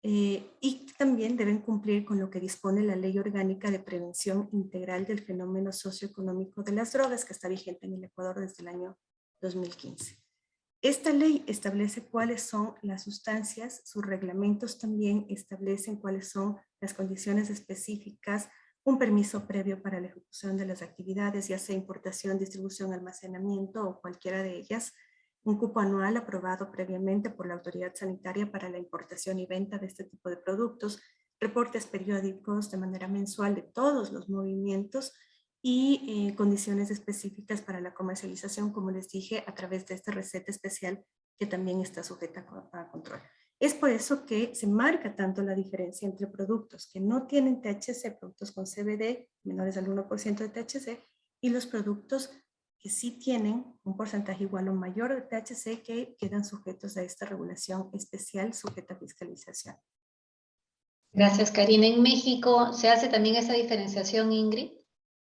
Y también deben cumplir con lo que dispone la Ley Orgánica de Prevención Integral del Fenómeno Socioeconómico de las Drogas, que está vigente en el Ecuador desde el año 2015. Esta ley establece cuáles son las sustancias, sus reglamentos también establecen cuáles son las condiciones específicas, un permiso previo para la ejecución de las actividades, ya sea importación, distribución, almacenamiento o cualquiera de ellas, un cupo anual aprobado previamente por la autoridad sanitaria para la importación y venta de este tipo de productos, reportes periódicos de manera mensual de todos los movimientos y condiciones específicas para la comercialización, como les dije, a través de esta receta especial que también está sujeta a control. Es por eso que se marca tanto la diferencia entre productos que no tienen THC, productos con CBD menores al 1% de THC, y los productos que sí tienen un porcentaje igual o mayor de THC que quedan sujetos a esta regulación especial sujeta a fiscalización. Gracias, Karina. ¿En México se hace también esa diferenciación, Ingrid?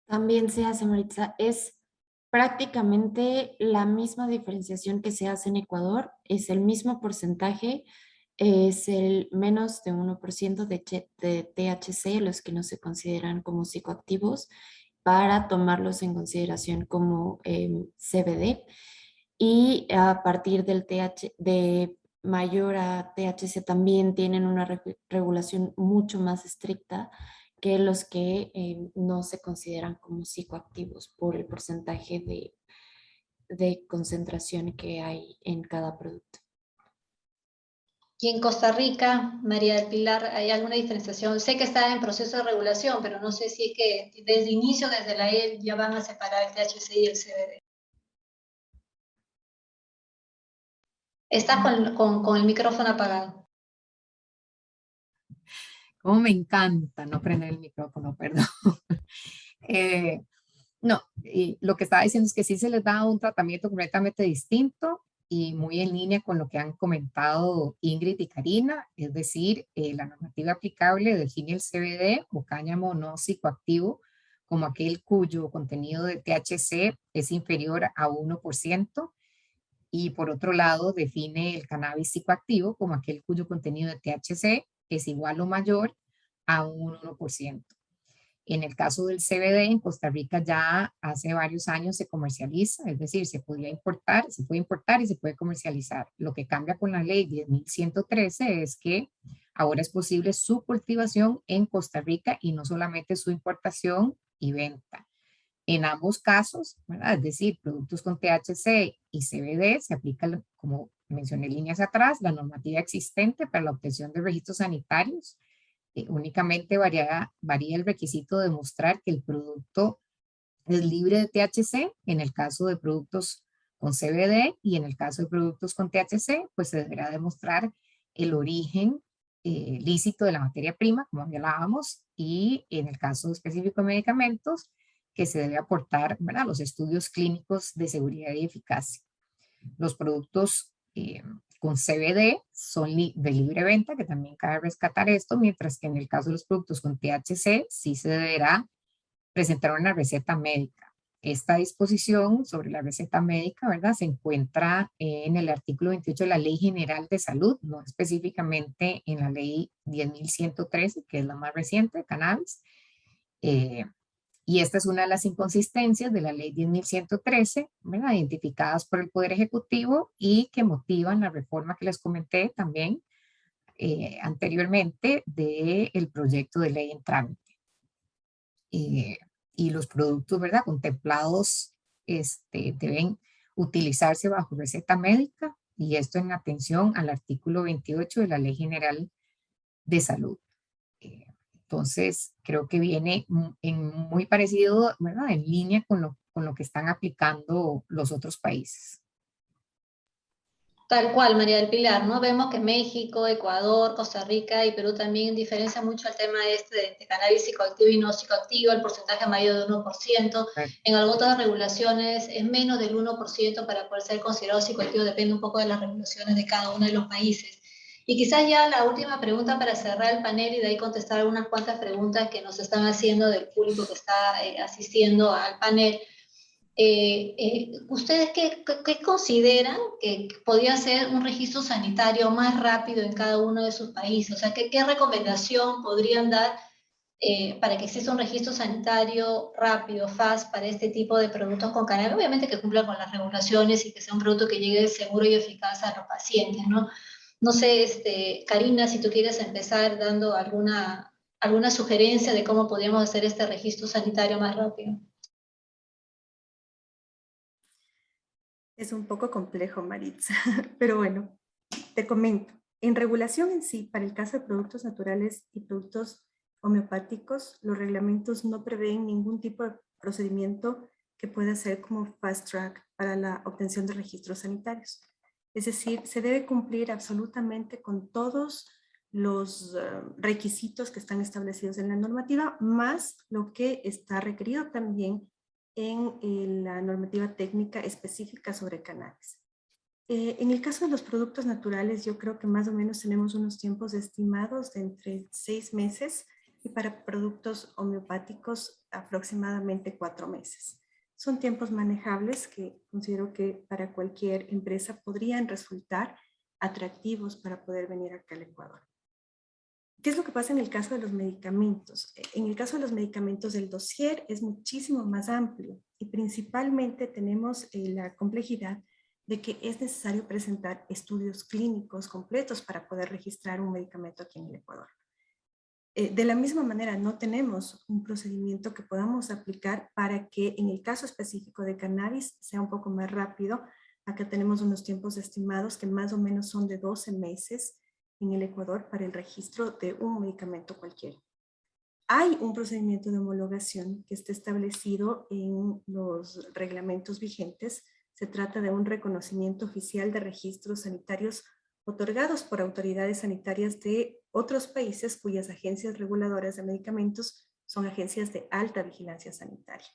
También se hace, Maritza. Es prácticamente la misma diferenciación que se hace en Ecuador. Es el mismo porcentaje, es el menos de 1% de THC, los que no se consideran como psicoactivos. para tomarlos en consideración como CBD. Y a partir del de mayor a THC también tienen una regulación mucho más estricta que los que no se consideran como psicoactivos por el porcentaje de concentración que hay en cada producto. Y en Costa Rica, María del Pilar, ¿hay alguna diferenciación? Sé que está en proceso de regulación, pero no sé si es que desde el inicio, desde la ley, ya van a separar el THC y el CBD. Estás con el micrófono apagado. Como me encanta no prender el micrófono, perdón. No, y lo que estaba diciendo es que sí se les da un tratamiento completamente distinto y muy en línea con lo que han comentado Ingrid y Karina, es decir, la normativa aplicable define el CBD o cáñamo no psicoactivo como aquel cuyo contenido de THC es inferior a 1%, y por otro lado define el cannabis psicoactivo como aquel cuyo contenido de THC es igual o mayor a un 1%. En el caso del CBD, en Costa Rica ya hace varios años se comercializa, es decir, se puede importar y se puede comercializar. Lo que cambia con la ley 10.113 es que ahora es posible su cultivación en Costa Rica y no solamente su importación y venta. En ambos casos, ¿verdad? Es decir, productos con THC y CBD, se aplica, como mencioné líneas atrás, la normativa existente para la obtención de registros sanitarios. Únicamente varía el requisito de mostrar que el producto es libre de THC en el caso de productos con CBD, y en el caso de productos con THC, pues se deberá demostrar el origen lícito de la materia prima, como hablábamos, y en el caso específico de medicamentos, que se debe aportar, ¿verdad?, los estudios clínicos de seguridad y eficacia. Los productos con CBD son de libre venta, que también cabe rescatar esto, mientras que en el caso de los productos con THC sí se deberá presentar una receta médica. Esta disposición sobre la receta médica, ¿verdad?, se encuentra en el artículo 28 de la Ley General de Salud, no específicamente en la Ley 10.113, que es la más reciente de cannabis. Y esta es una de las inconsistencias de la ley 10.113, ¿verdad?, identificadas por el Poder Ejecutivo y que motivan la reforma que les comenté también anteriormente del proyecto de ley en trámite. Y los productos, ¿verdad?, contemplados deben utilizarse bajo receta médica, y esto en atención al artículo 28 de la Ley General de Salud. Entonces, creo que viene muy parecido, ¿verdad?, en línea con lo que están aplicando los otros países. Tal cual, María del Pilar, ¿no? Vemos que México, Ecuador, Costa Rica y Perú también diferencian mucho el tema de cannabis psicoactivo y no psicoactivo, el porcentaje mayor de 1%. En algunas otras regulaciones es menos del 1% para poder ser considerado psicoactivo, depende un poco de las regulaciones de cada uno de los países. Y quizás ya la última pregunta para cerrar el panel y de ahí contestar algunas cuantas preguntas que nos están haciendo del público que está asistiendo al panel. ¿Ustedes qué consideran que podría ser un registro sanitario más rápido en cada uno de sus países? O sea, ¿qué recomendación podrían dar para que exista un registro sanitario rápido, fast, para este tipo de productos con cannabis? Obviamente que cumpla con las regulaciones y que sea un producto que llegue seguro y eficaz a los pacientes, ¿no? No sé, Karina, si tú quieres empezar dando alguna sugerencia de cómo podríamos hacer este registro sanitario más rápido. Es un poco complejo, Maritza, pero bueno, te comento. En regulación en sí, para el caso de productos naturales y productos homeopáticos, los reglamentos no prevén ningún tipo de procedimiento que pueda ser como fast track para la obtención de registros sanitarios. Es decir, se debe cumplir absolutamente con todos los requisitos que están establecidos en la normativa, más lo que está requerido también en la normativa técnica específica sobre cannabis. En el caso de los productos naturales, yo creo que más o menos tenemos unos tiempos estimados de entre 6 meses y para productos homeopáticos aproximadamente 4 meses. Son tiempos manejables que considero que para cualquier empresa podrían resultar atractivos para poder venir acá al Ecuador. ¿Qué es lo que pasa en el caso de los medicamentos? En el caso de los medicamentos, el dossier es muchísimo más amplio y principalmente tenemos la complejidad de que es necesario presentar estudios clínicos completos para poder registrar un medicamento aquí en el Ecuador. De la misma manera, no tenemos un procedimiento que podamos aplicar para que en el caso específico de cannabis sea un poco más rápido. Acá tenemos unos tiempos estimados que más o menos son de 12 meses en el Ecuador para el registro de un medicamento cualquiera. Hay un procedimiento de homologación que está establecido en los reglamentos vigentes. Se trata de un reconocimiento oficial de registros sanitarios otorgados por autoridades sanitarias de otros países cuyas agencias reguladoras de medicamentos son agencias de alta vigilancia sanitaria.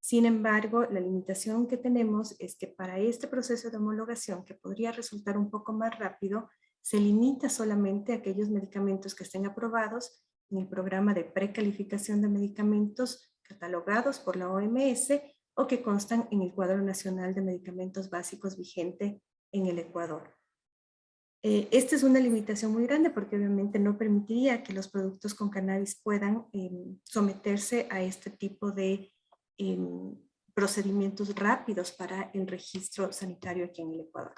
Sin embargo, la limitación que tenemos es que para este proceso de homologación, que podría resultar un poco más rápido, se limita solamente a aquellos medicamentos que estén aprobados en el programa de precalificación de medicamentos catalogados por la OMS o que constan en el Cuadro Nacional de Medicamentos Básicos vigente en el Ecuador. Esta es una limitación muy grande porque obviamente no permitiría que los productos con cannabis puedan someterse a este tipo de procedimientos rápidos para el registro sanitario aquí en el Ecuador.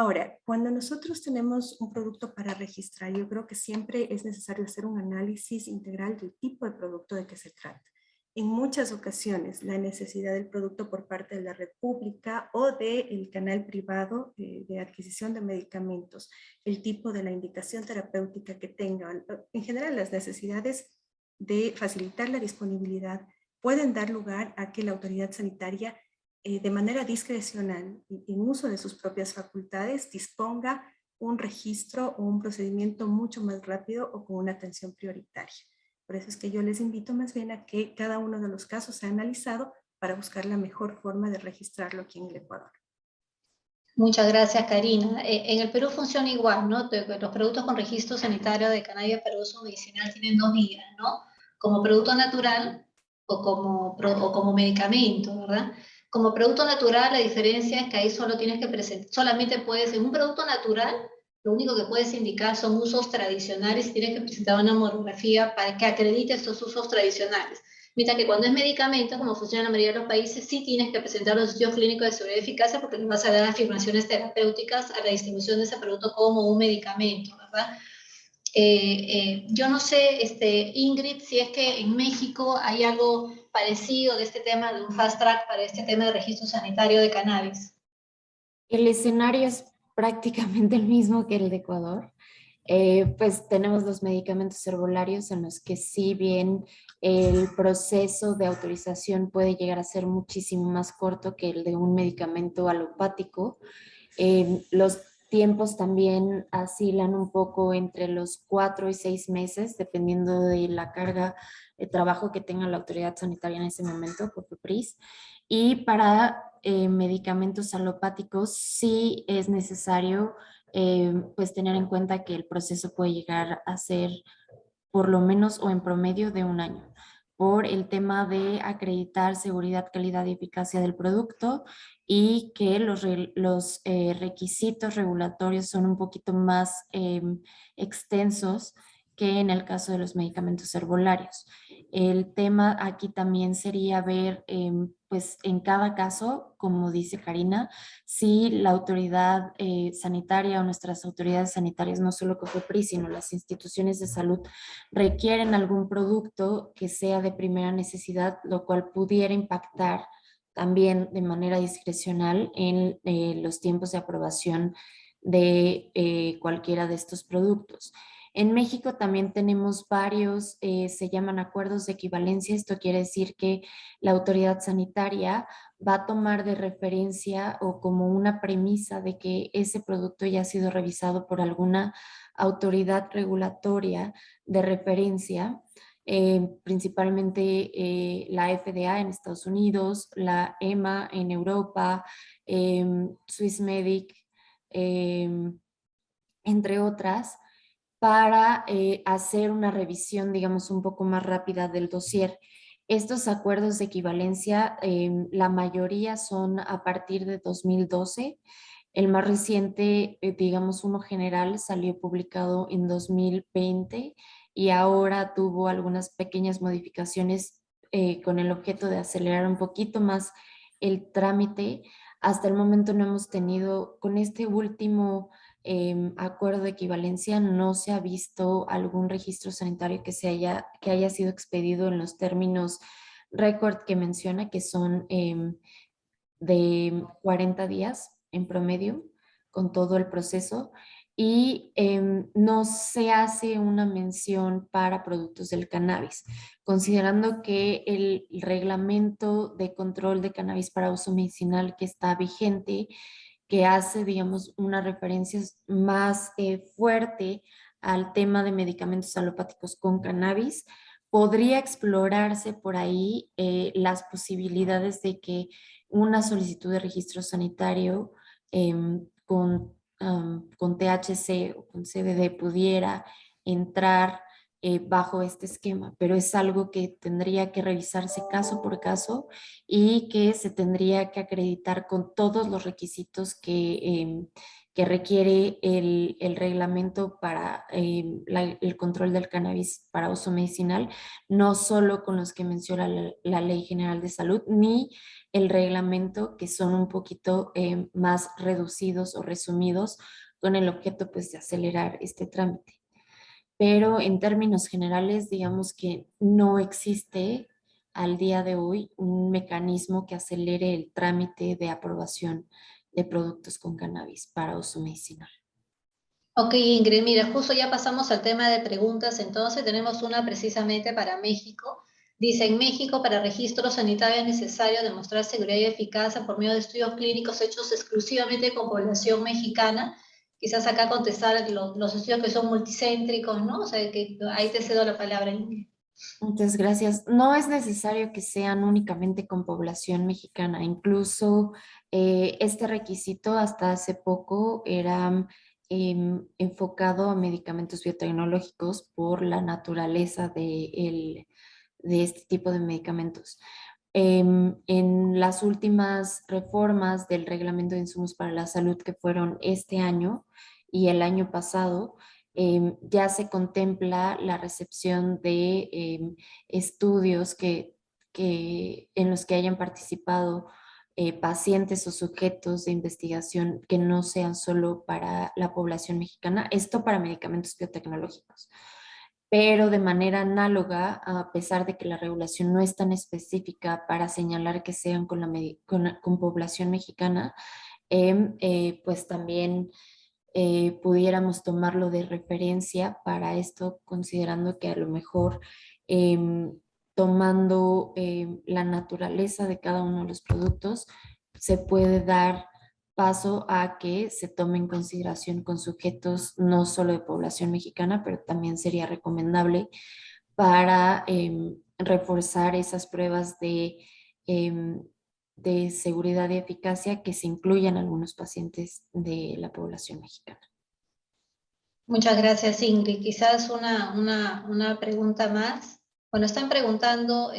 Ahora, cuando nosotros tenemos un producto para registrar, yo creo que siempre es necesario hacer un análisis integral del tipo de producto de que se trata. En muchas ocasiones, la necesidad del producto por parte de la red pública o del canal privado de adquisición de medicamentos, el tipo de la indicación terapéutica que tengan, en general las necesidades de facilitar la disponibilidad pueden dar lugar a que la autoridad sanitaria de manera discrecional y en uso de sus propias facultades disponga un registro o un procedimiento mucho más rápido o con una atención prioritaria. Por eso es que yo les invito más bien a que cada uno de los casos sea analizado para buscar la mejor forma de registrarlo aquí en el Ecuador. Muchas gracias, Karina. En el Perú funciona igual, ¿no? Los productos con registro sanitario de cannabis para uso medicinal tienen dos vías, ¿no? Como producto natural o como medicamento, ¿verdad? Como producto natural, la diferencia es que ahí solo tienes que presentar, solamente puedes, en un producto natural, lo único que puedes indicar son usos tradicionales y tienes que presentar una monografía para que acredite estos usos tradicionales. Mientras que cuando es medicamento, como funciona en la mayoría de los países, sí tienes que presentar los estudios clínicos de seguridad y eficacia porque le vas a dar afirmaciones terapéuticas a la distribución de ese producto como un medicamento, ¿verdad? Yo no sé, Ingrid, si es que en México hay algo parecido de este tema de un fast track para este tema de registro sanitario de cannabis. El escenario es prácticamente el mismo que el de Ecuador. Pues tenemos los medicamentos herbolarios en los que si bien el proceso de autorización puede llegar a ser muchísimo más corto que el de un medicamento alopático, los tiempos también oscilan un poco entre los 4 y 6 meses, dependiendo de la carga de trabajo que tenga la autoridad sanitaria en ese momento, por PRIS. Y para medicamentos alopáticos sí es necesario pues tener en cuenta que el proceso puede llegar a ser por lo menos o en promedio de un año, por el tema de acreditar seguridad, calidad y eficacia del producto y que los requisitos regulatorios son un poquito más extensos que en el caso de los medicamentos herbolarios. El tema aquí también sería ver, pues en cada caso, como dice Karina, si la autoridad sanitaria o nuestras autoridades sanitarias, no solo COFEPRIS, sino las instituciones de salud, requieren algún producto que sea de primera necesidad, lo cual pudiera impactar también de manera discrecional en los tiempos de aprobación de cualquiera de estos productos. En México también tenemos varios, se llaman acuerdos de equivalencia. Esto quiere decir que la autoridad sanitaria va a tomar de referencia o como una premisa de que ese producto ya ha sido revisado por alguna autoridad regulatoria de referencia, principalmente la FDA en Estados Unidos, la EMA en Europa, Swissmedic, entre otras, para hacer una revisión, digamos, un poco más rápida del dossier. Estos acuerdos de equivalencia, la mayoría son a partir de 2012. El más reciente, digamos uno general, salió publicado en 2020 y ahora tuvo algunas pequeñas modificaciones con el objeto de acelerar un poquito más el trámite. Hasta el momento no hemos tenido, con este último acuerdo de equivalencia, no se ha visto algún registro sanitario que haya sido expedido en los términos récord que menciona, que son de 40 días en promedio con todo el proceso, y no se hace una mención para productos del cannabis, considerando que el reglamento de control de cannabis para uso medicinal que está vigente, que hace, digamos, una referencia más fuerte al tema de medicamentos alopáticos con cannabis, podría explorarse por ahí las posibilidades de que una solicitud de registro sanitario con THC o con CBD pudiera entrar bajo este esquema, pero es algo que tendría que revisarse caso por caso y que se tendría que acreditar con todos los requisitos que requiere el reglamento para el control del cannabis para uso medicinal, no solo con los que menciona la Ley General de Salud, ni el reglamento, que son un poquito más reducidos o resumidos con el objeto pues de acelerar este trámite. Pero en términos generales, digamos que no existe al día de hoy un mecanismo que acelere el trámite de aprobación de productos con cannabis para uso medicinal. Ok, Ingrid, mira, justo ya pasamos al tema de preguntas, entonces tenemos una precisamente para México. Dice, en México, para registro sanitario es necesario demostrar seguridad y eficacia por medio de estudios clínicos hechos exclusivamente con población mexicana. Quizás acá contestar los estudios que son multicéntricos, ¿no? O sea, que ahí te cedo la palabra, Ingrid. Muchas gracias. No es necesario que sean únicamente con población mexicana. Incluso este requisito hasta hace poco era enfocado a medicamentos biotecnológicos por la naturaleza de este tipo de medicamentos. En las últimas reformas del Reglamento de Insumos para la Salud que fueron este año y el año pasado, ya se contempla la recepción de estudios en los que hayan participado pacientes o sujetos de investigación que no sean solo para la población mexicana, esto para medicamentos biotecnológicos. Pero de manera análoga, a pesar de que la regulación no es tan específica para señalar que sean con población mexicana, pues también pudiéramos tomarlo de referencia para esto, considerando que a lo mejor tomando la naturaleza de cada uno de los productos, se puede dar paso a que se tome en consideración con sujetos no solo de población mexicana, pero también sería recomendable para reforzar esas pruebas de seguridad y eficacia que se incluyan algunos pacientes de la población mexicana. Muchas gracias, Ingrid. Quizás una pregunta más. Bueno, están preguntando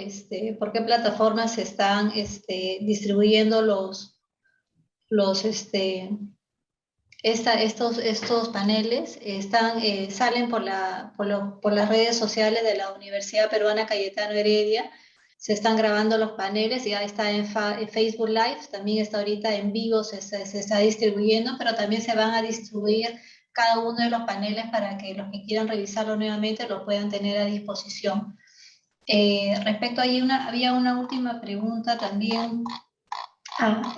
por qué plataformas se están distribuyendo estos paneles. Salen por las redes sociales de la Universidad Peruana Cayetano Heredia. Se están grabando los paneles, ya está en Facebook Live, también está ahorita en vivo, se está distribuyendo, pero también se van a distribuir cada uno de los paneles para que los que quieran revisarlo nuevamente lo puedan tener a disposición. Respecto ahí, había una última pregunta también.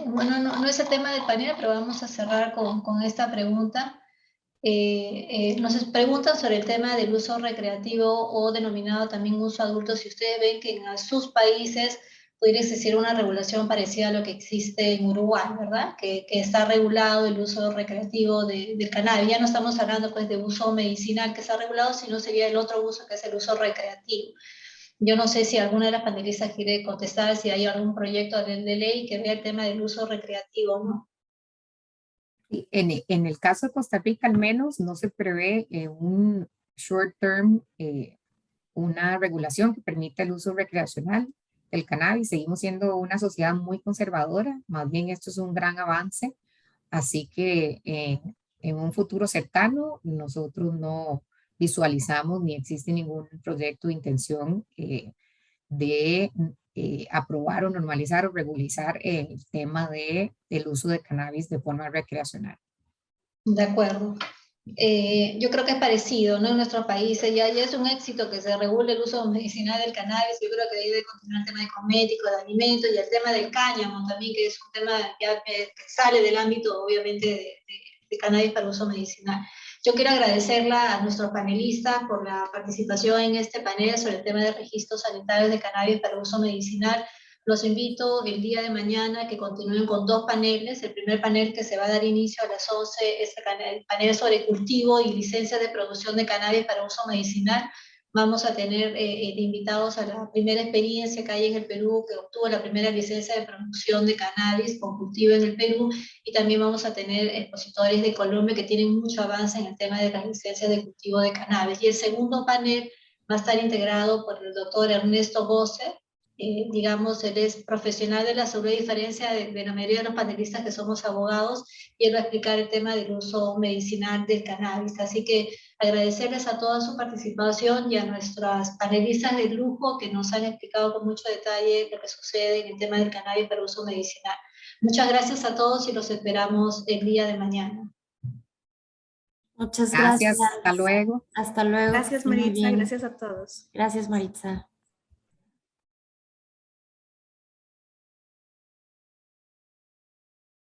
Bueno, no es el tema del panel, pero vamos a cerrar con esta pregunta. Nos preguntan sobre el tema del uso recreativo o denominado también uso adulto. Si ustedes ven que en sus países pudiera existir una regulación parecida a lo que existe en Uruguay, ¿verdad? Que está regulado el uso recreativo del cannabis. Ya no estamos hablando pues de uso medicinal que está regulado, sino sería el otro uso que es el uso recreativo. Yo no sé si alguna de las panelistas quiere contestar si hay algún proyecto de ley que vea el tema del uso recreativo, ¿no? En el caso de Costa Rica, al menos, no se prevé un short term, una regulación que permita el uso recreacional del cannabis. Seguimos siendo una sociedad muy conservadora, más bien esto es un gran avance Así que en un futuro cercano nosotros no visualizamos ni existe ningún proyecto de intención de aprobar o normalizar o regularizar el tema del uso de cannabis de forma recreacional. De acuerdo. Yo creo que es parecido, ¿no? En nuestros países ya es un éxito que se regule el uso medicinal del cannabis. Yo creo que debe continuar el tema de cosméticos, de alimentos y el tema del cáñamo también, que es un tema ya que sale del ámbito, obviamente, de cannabis para uso medicinal. Yo quiero agradecerla a nuestros panelistas por la participación en este panel sobre el tema de registros sanitarios de cannabis para uso medicinal. Los invito el día de mañana a que continúen con 2 paneles. El primer panel que se va a dar inicio a las 11 es el panel sobre cultivo y licencias de producción de cannabis para uso medicinal. Vamos a tener de invitados a la primera experiencia que hay en el Perú, que obtuvo la primera licencia de producción de cannabis con cultivo en el Perú, y también vamos a tener expositores de Colombia que tienen mucho avance en el tema de las licencias de cultivo de cannabis. Y el segundo panel va a estar integrado por el doctor Ernesto Bosse. Digamos, él es profesional de la salud, a diferencia de la mayoría de los panelistas que somos abogados, y él va a explicar el tema del uso medicinal del cannabis. Así que agradecerles a toda su participación y a nuestras panelistas de lujo que nos han explicado con mucho detalle lo que sucede en el tema del cannabis para uso medicinal. Muchas gracias a todos y los esperamos el día de mañana. Muchas Gracias, gracias. hasta luego. Hasta luego. Gracias, Muy Maritza. bien. Gracias a todos. Gracias, Maritza.